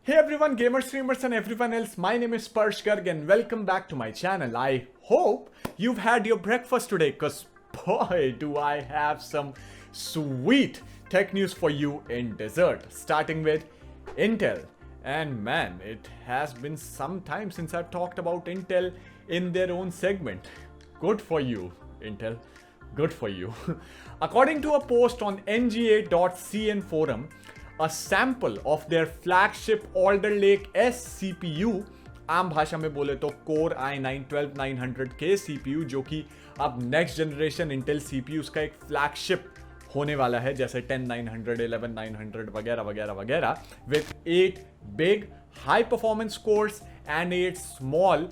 Hey everyone, gamers, streamers and everyone else, my name is Sparsh Garg and welcome back to my channel. I hope you've had your breakfast today cause boy do I have some sweet tech news for you in dessert. Starting with Intel. And man, it has been some time since I've talked about Intel in their own segment. Good for you, Intel. Good for you. According to a post on nga.cn forum, a sample of their flagship Alder Lake S CPU, आम भाषा में बोले तो Core i9-12900K CPU, जो कि अब next generation Intel CPUs का एक फ्लैगशिप होने वाला है, जैसे 10900, 11900 वगैरह वगैरह वगैरह, with 8 big high performance cores and 8 small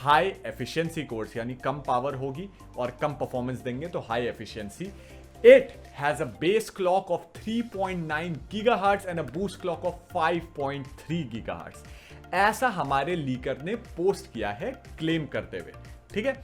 high efficiency cores, यानी कम पावर होगी और कम परफॉर्मेंस देंगे तो high efficiency. It has a base clock of 3.9 GHz and a boost clock of 5.3 GHz. ऐसा हमारे लीकर ने पोस्ट किया है क्लेम करते हुए. ठीक है.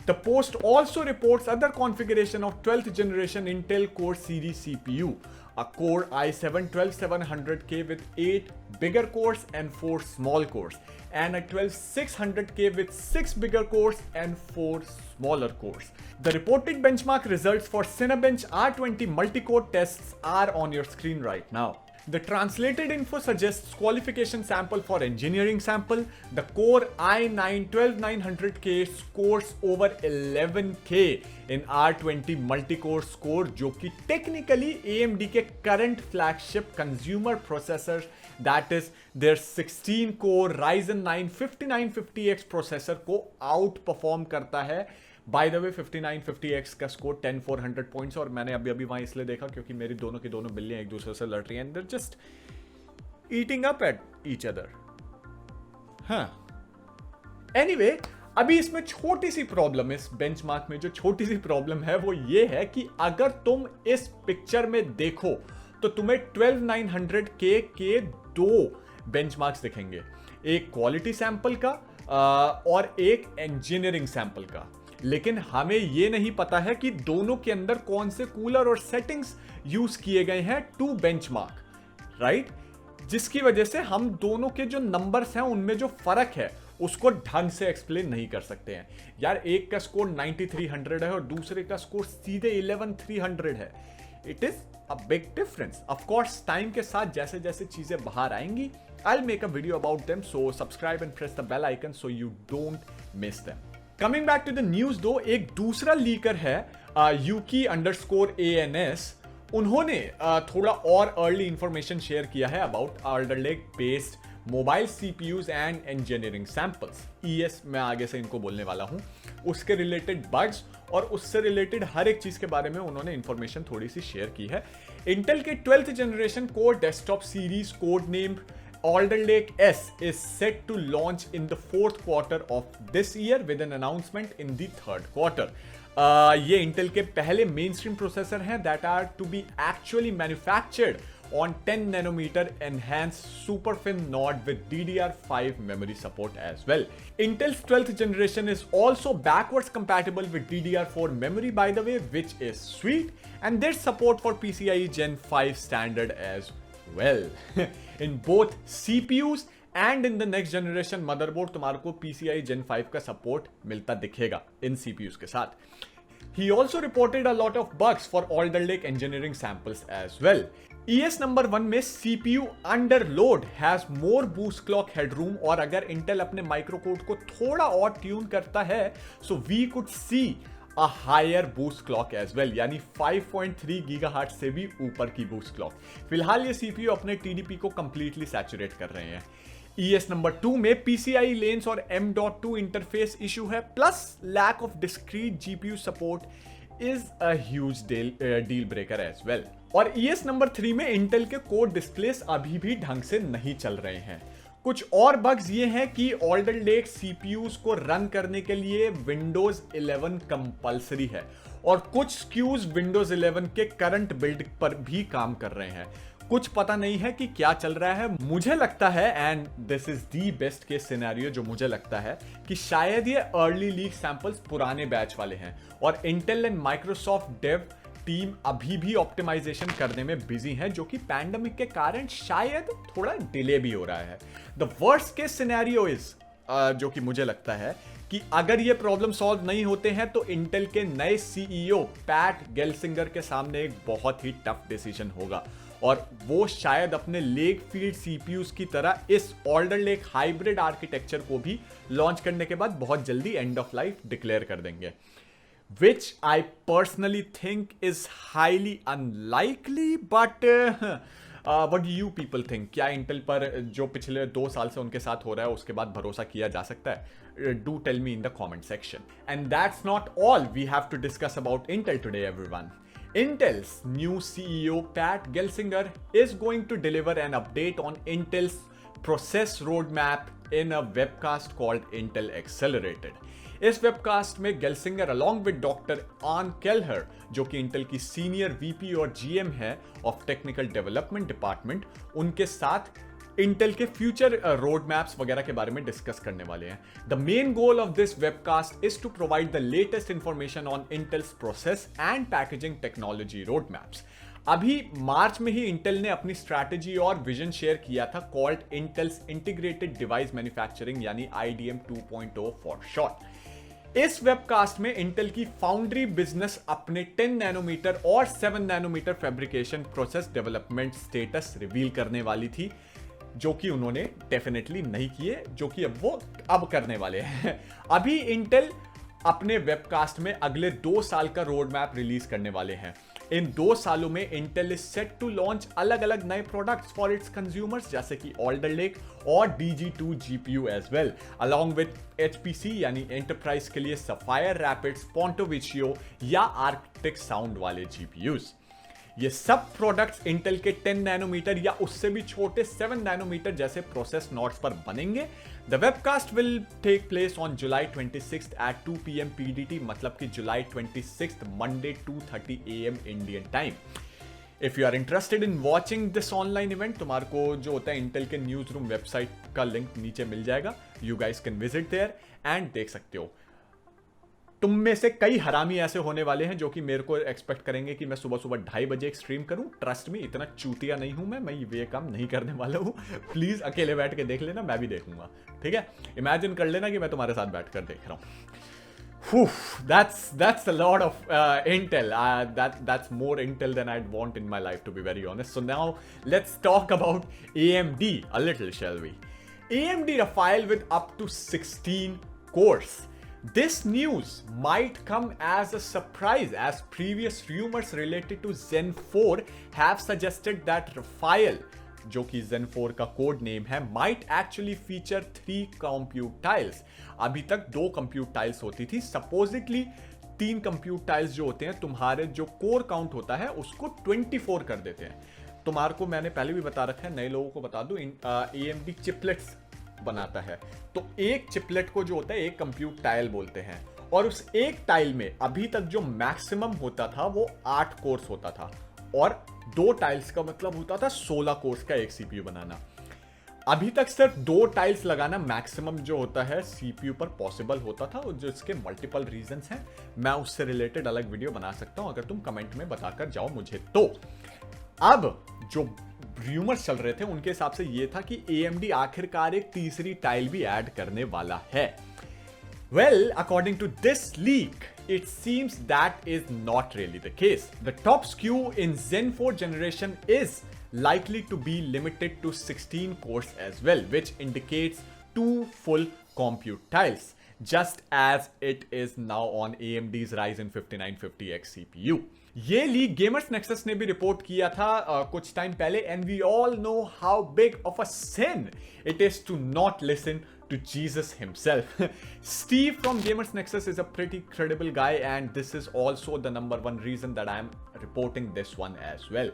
The post also reports other configuration of 12th generation Intel Core series CPU, a Core i7-12700K with 8 bigger cores and 4 small cores, and a 12600K with 6 bigger cores and 4 smaller cores. The reported benchmark results for Cinebench R20 multi-core tests are on your screen right now. The translated info suggests qualification sample for engineering sample. The Core i9-12900K scores over 11K in R20 multi-core score, जो कि technically AMD के current flagship consumer processor, that is their 16-core Ryzen 9 5950X processor को outperform करता है. By the way 5950X का score 10400 points, और मैंने अभी वहां इसलिए देखा क्योंकि मेरी दोनों की दोनों बिल्लियां एक दूसरे से लड़ रही हैं and they just eating up at each other. हाँ, एनीवे, अभी इसमें छोटी सी प्रॉब्लम, इस बेंचमार्क में जो छोटी सी प्रॉब्लम है वो ये है कि अगर तुम इस पिक्चर में देखो तो तुम्हें 12900K के दो बेंचमार्क्स दिखेंगे, एक क्वालिटी सैंपल का और एक इंजीनियरिंग सैंपल का. लेकिन हमें यह नहीं पता है कि दोनों के अंदर कौन से कूलर और सेटिंग्स यूज किए गए हैं टू बेंचमार्क, राइट, जिसकी वजह से हम दोनों के जो नंबर्स हैं उनमें जो फर्क है उसको ढंग से एक्सप्लेन नहीं कर सकते हैं. यार, एक का स्कोर 9300 है और दूसरे का स्कोर सीधे 11300 है. It is a big difference. Of course time के साथ जैसे जैसे चीजें बाहर आएंगी, I'll make a video about them, so subscribe and press the bell icon so you don't miss them. Coming back to the news though, एक दूसरा liquor है Yuki_ANS. उन्होंने थोड़ा और अर्ली इंफॉर्मेशन शेयर किया है about Alder Lake based mobile CPUs and engineering samples. ES मैं आगे से इनको बोलने वाला हूं. उसके रिलेटेड बग्स और उससे रिलेटेड हर एक चीज के बारे में उन्होंने इंफॉर्मेशन थोड़ी सी शेयर की है. इंटेल के 12th generation core desktop series code named Alder Lake S is set to launch in the 4th quarter of this year with an announcement in the 3rd quarter. ये Intel के पहले mainstream processor हैं that are to be actually manufactured on 10 nanometer enhanced superfin node with DDR5 memory support as well. Intel's 12th generation is also backwards compatible with DDR4 memory, by the way, which is sweet, and there's support for PCIe Gen 5 standard as well. In both CPUs and in the next generation motherboard तुम्हारे को PCIe Gen 5 का support मिलता दिखेगा इन CPUs के साथ. He also reported a lot of bugs for Alder Lake engineering samples as well. ES number 1 में CPU under load has more boost clock headroom, और अगर Intel अपने माइक्रोकोड को थोड़ा और ट्यून करता है so we could see a higher boost clock as well, यानी 5.3 GHz से भी ऊपर की boost clock. फिलहाल ये CPU अपने TDP को completely saturate कर रहे हैं. ES नंबर 2 में PCIe lanes और M.2 इंटरफेस इशू है, plus lack of discrete GPU support is a huge deal breaker as well. और ES नंबर 3 में Intel के कोड डिस्प्लेस अभी भी ढंग से नहीं चल रहे हैं. कुछ और बग्स ये हैं कि Alder Lake CPUs को रन करने के लिए Windows 11 कंपलसरी है, और कुछ SKUs Windows 11 के करंट बिल्ड पर भी काम कर रहे हैं. कुछ पता नहीं है कि क्या चल रहा है. मुझे लगता है, and this is the best case scenario जो मुझे लगता है, कि शायद ये अर्ली लीक सैंपल्स पुराने बैच वाले हैं और Intel and Microsoft Dev team अभी भी ऑप्टिमाइजेशन करने में बिजी है, जो कि पैंडेमिक के कारण शायद थोड़ा डिले भी हो रहा है। The worst case scenario is, जो कि मुझे लगता है कि अगर ये प्रॉब्लम सॉल्व नहीं होते हैं तो इंटेल के नए सीईओ पैट गेल्सिंगर के सामने एक बहुत ही टफ डिसीजन होगा, और वो शायद अपने लेक फील्ड सीपीयूज की तरह इस ऑल्डर लेक हाइब्रिड आर्किटेक्चर को भी लॉन्च करने के बाद बहुत जल्दी एंड ऑफ लाइफ डिक्लेयर कर देंगे, which I personally think is highly unlikely, but what do you people think? क्या इंटेल पर जो पिछले 2 साल से उनके साथ हो रहा है उसके बाद भरोसा किया जा सकता है? Do tell me in the comment section. And that's not all we have to discuss about Intel today, everyone. Intel's new CEO Pat Gelsinger is going to deliver an update on Intel's process roadmap in a webcast called Intel Accelerated. इस webcast में गेल्सिंगर along with doctor आन केलहर, जो कि Intel की senior VP और GM है of technical development department, उनके साथ इंटेल के फ्यूचर रोड मैप्स वगैरह के बारे में डिस्कस करने वाले हैं। The main goal of this webcast is to provide the latest information on Intel's process and packaging technology road maps. अभी मार्च में ही इंटेल ने अपनी स्ट्रैटेजी और विजन शेयर किया था, called Intel's integrated device manufacturing यानी IDM 2.0 फॉर शॉर्ट। इस webcast में इंटेल की फाउंड्री बिजनेस अपने 10 नैनोमीटर और 7 nanometer fabrication process development status reveal करने वाली थी, जो कि उन्होंने डेफिनेटली नहीं किए, जो कि अब करने वाले हैं। अभी इंटेल अपने वेबकास्ट में अगले 2 साल का रोड मैप रिलीज करने वाले हैं। इन 2 सालों में Intel is set to launch अलग अलग नए प्रोडक्ट्स फॉर इट्स कंज्यूमर्स, जैसे कि ऑल्डर लेक और DG2 GPU as well, along with HPC यानी एंटरप्राइज के लिए सफायर रैपिड्स, पोंटो विचियो या आर्कटिक साउंड वाले GPUs। ये सब प्रोडक्ट्स इंटेल के 10 नैनोमीटर या उससे भी छोटे 7 नैनोमीटर जैसे प्रोसेस नोड्स पर बनेंगे। The webcast will take place on July 26 at 2 PM PDT, मतलब कि July 26 Monday 2:30 AM Indian time. If you are interested in watching this online event, तुम्हारे को जो होता है इंटेल के न्यूज रूम वेबसाइट का लिंक नीचे मिल जाएगा। You guys can visit there and देख सकते हो। तुम में से कई हरामी ऐसे होने वाले हैं जो कि मेरे को एक्सपेक्ट करेंगे कि मैं सुबह सुबह 2:30 बजे एक स्ट्रीम करूं। ट्रस्ट में इतना चूतिया नहीं हूं मैं ये काम नहीं करने वाला हूं। प्लीज अकेले बैठ के देख लेना, मैं भी देखूंगा, ठीक है? इमेजिन कर लेना कि मैं तुम्हारे साथ बैठकर देख रहा हूं। That's a lot of Intel. That's more Intel than I'd want in my life, to be very honest. So now let's talk about AMD a little, shall we? AMD Rafale with up to 16 cores. This news might come as a surprise, as previous rumors related to Zen 4 have suggested that Rafale, जो कि Zen 4 का code name है, might actually feature 3 compute tiles. अभी तक 2 compute tiles होती थी, supposedly 3 compute tiles जो होते हैं, तुम्हारे जो कोर काउंट होता है उसको 24 कर देते हैं। तुम्हारे को मैंने पहले भी बता रखा है, नए लोगों को बता दूं, AMD चिपलेट्स बनाता है। तो एक चिपलेट को जो होता है एक कंप्यूट टाइल बोलते हैं, और उस एक टाइल में अभी तक जो मैक्सिमम होता था वो 8 कोर्स होता था, और 2 टाइल्स का मतलब होता था 16 कोर्स का एक सीपीयू बनाना। अभी तक सिर्फ 2 टाइल्स लगाना मैक्सिमम जो होता है सीपीयू पर पॉसिबल होता था, और जो इसके मल्टीपल रीजंस हैं, मैं उससे रिलेटेड अलग वीडियो बना सकता हूं अगर तुम कमेंट में बताकर जाओ मुझे। तो अब जो रूमर्स चल रहे थे उनके हिसाब से ये था कि AMD आखिरकार एक तीसरी टाइल भी ऐड करने वाला है। Well, according to this leak, it seems that is not really the case. The top SKU in Zen 4 generation is likely to be limited to 16 cores as well, which indicates 2 full compute tiles, just as it is now on AMD's Ryzen 5950X CPU. ये leak gamers nexus ने भी report किया था कुछ time पहले, and we all know how big of a sin it is to not listen to Jesus himself. Steve from Gamers Nexus is a pretty credible guy, and this is also the #1 reason that I am reporting this one as well.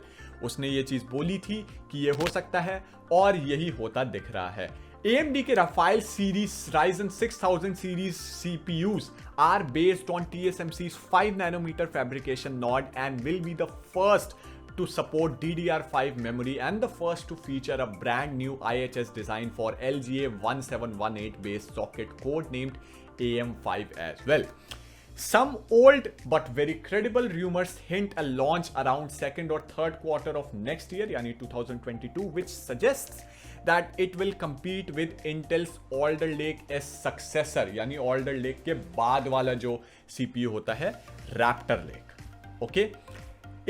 उसने ये चीज बोली थी कि ये हो सकता है, और यही होता दिख रहा है। AMD के Rafale series Ryzen 6000 series CPUs are based on TSMC's 5 nanometer fabrication node and will be the first to support DDR5 memory and the first to feature a brand new IHS design for LGA 1718 based socket codenamed AM5 as well. Some old but very credible rumors hint a launch around second or third quarter of next year, यानी 2022, which suggests that it will compete with Intel's Alder Lake S successor, यानी Alder Lake के बाद वाला जो CPU होता है Raptor Lake. Okay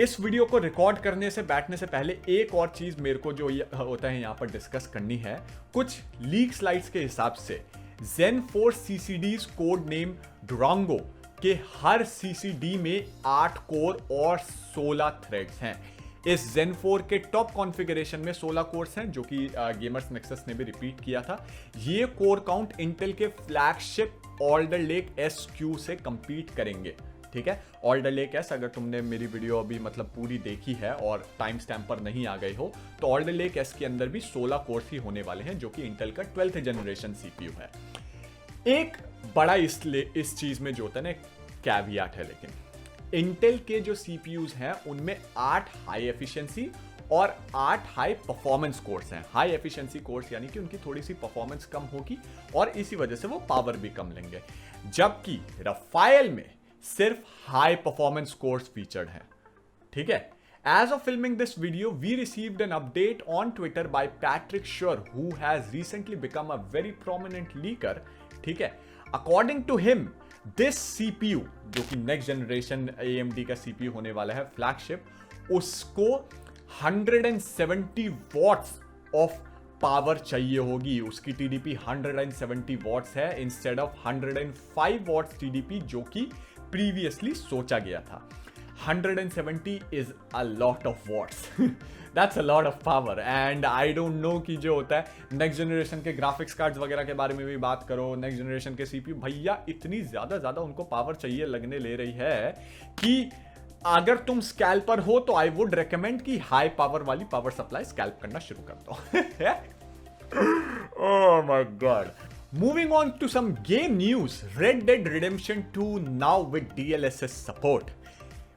इस video को रिकॉर्ड करने से बैठने से पहले एक और चीज मेरे को जो होता है यहां पर डिस्कस करनी है. कुछ लीक स्लाइड्स के हिसाब से Zen 4 CCDs code name Durango के हर CCD में 8 कोर और 16 थ्रेड्स हैं. इस Zen 4 के टॉप कॉन्फ़िगरेशन में 16 कोर्स हैं, जो कि गेमर्स नेक्सस ने भी रिपीट किया था. ये कोर काउंट इंटेल के फ्लैगशिप Alder Lake SQ से कंपीट करेंगे. ठीक है, Alder Lake S, अगर तुमने मेरी वीडियो अभी मतलब पूरी देखी है और टाइम स्टैम्प पर नहीं आ गई हो, तो Alder Lake S के अंदर भी 16 कोर्स ही होने वाले हैं, जो कि इंटेल का 12th जनरेशन CPU है. एक बड़ा इस चीज में जो होता है ना कैवियाट है, लेकिन इंटेल के जो CPUs हैं उनमें 8 हाई एफिशिएंसी और 8 हाई परफॉर्मेंस कोर्स हैं. हाई एफिशिएंसी कोर्स यानी कि उनकी थोड़ी सी परफॉर्मेंस कम होगी और इसी वजह से वो पावर भी कम लेंगे, जबकि रफायल में सिर्फ हाई परफॉर्मेंस कोर्स फीचर्ड है. ठीक है, as of filming this video, we received an update on Twitter by Patrick Schur, who has recently become a very prominent leaker. ठीक है, according to him, this CPU, जो कि next generation AMD का CPU होने वाला है flagship, उसको 170 watts of power चाहिए होगी. उसकी TDP 170 वॉट्स है इंस्टेड ऑफ 105 वॉट्स TDP जो कि प्रीवियसली सोचा गया था. 170 is a lot of watts. That's a lot of power. And I don't know कि जो होता है नेक्स्ट जनरेशन के ग्राफिक्स कार्ड्स वगैरह के बारे में भी बात करो, नेक्स्ट जनरेशन के CPU भैया इतनी ज्यादा उनको पावर चाहिए लगने ले रही है कि अगर तुम स्कैल्पर हो तो आई वुड रेकमेंड कि हाई पावर वाली पावर सप्लाई स्कैल्प करना शुरू कर दो. Oh my god. Moving on to some game news. Red Dead Redemption 2 now with DLSS support.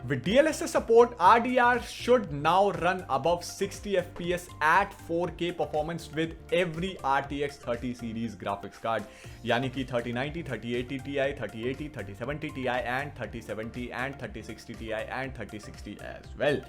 With DLSS support, RDR should now run above 60 FPS at 4K performance with every RTX 30 series graphics card. यानी कि 3090, 3080 Ti, 3080, 3070 Ti and 3070 and 3060 Ti and 3060 as well.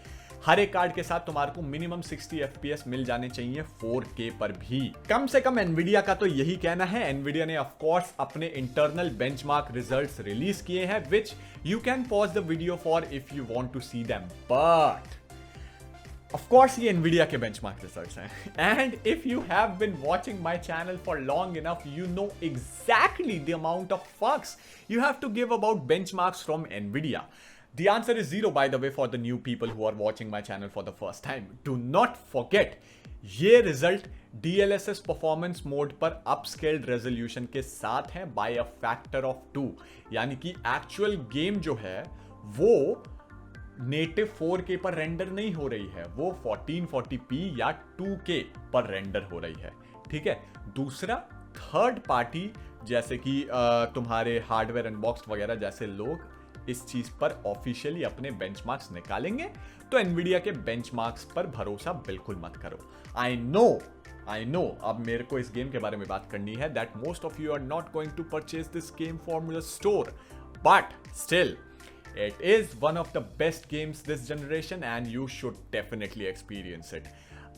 हर एक card के साथ तुम्हारे को minimum 60 FPS मिल जाने चाहिए 4K पर भी. कम से कम एनवीडिया का तो यही कहना है. एनवीडिया ने ऑफ कोर्स अपने इंटरनल बेंचमार्क रिजल्ट्स रिलीज किए हैं, which you can pause the video for if you want to see them. But of course ये एनवीडिया के बेंचमार्क रिजल्ट्स हैं. And if you have been watching my channel for long enough, you know exactly the amount of fucks you have to give about benchmarks from NVIDIA. The answer is zero, by the way, for the new people who are watching my channel for the first time. Do not forget, ये result DLSS performance mode पर upscaled resolution के साथ है bye a factor of 2. यानी कि actual game जो है वो नेटिव 4K पर रेंडर नहीं हो रही है, वो 1440p या 2K पर रेंडर हो रही है. ठीक है. दूसरा, थर्ड पार्टी जैसे कि तुम्हारे हार्डवेयर अनबॉक्स वगैरह जैसे लोग इस चीज पर ऑफिशियली अपने बेंचमार्क्स निकालेंगे, तो एनवीडिया के बेंचमार्क्स पर भरोसा बिल्कुल मत करो. आई नो अब मेरे को इस गेम के बारे में बात करनी है, that most of you are not going to purchase this game from the store, but still it is one of the best games this generation and you should definitely experience it.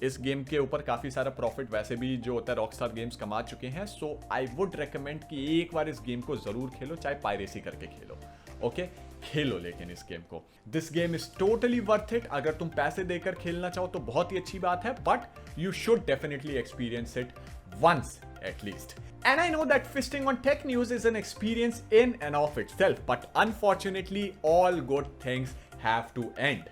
इस game के ऊपर काफी सारा profit वैसे भी जो होता है रॉकस्टार गेम्स कमा चुके हैं, सो आई वुड रेकमेंड कि एक बार इस गेम को जरूर खेलो, चाहे पायरेसी करके खेलो. ओके, खेलो लेकिन इस गेम को. This game is totally worth it. अगर तुम पैसे देकर खेलना चाहो तो बहुत ही अच्छी बात है, but you should definitely experience it once at least. And I know that fisting on tech news is an experience in and of itself, but unfortunately all good things have to end.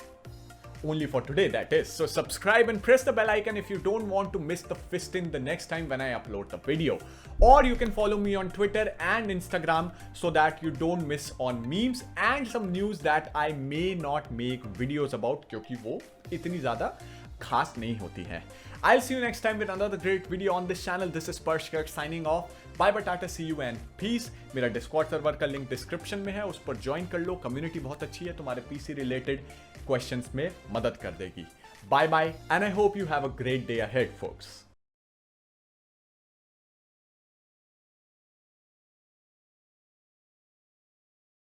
Only for today, that is. So subscribe and press the bell icon if you don't want to miss the fisting the next time when I upload the video. Or you can follow me on Twitter and Instagram so that you don't miss on memes and some news that I may not make videos about, क्योंकि वो इतनी ज़्यादा खास नहीं होती है. I'll see you next time with another great video on this channel. This is Sparsh Garg signing off. Bye bye, tata, see you and peace. मेरा Discord server का लिंक डिस्क्रिप्शन में है, उस पर ज्वाइन कर लो. कम्युनिटी बहुत अच्छी है, तुम्हारे PC रिलेटेड क्वेश्चंस में मदद कर देगी. Bye bye and I hope you have a great day ahead, folks.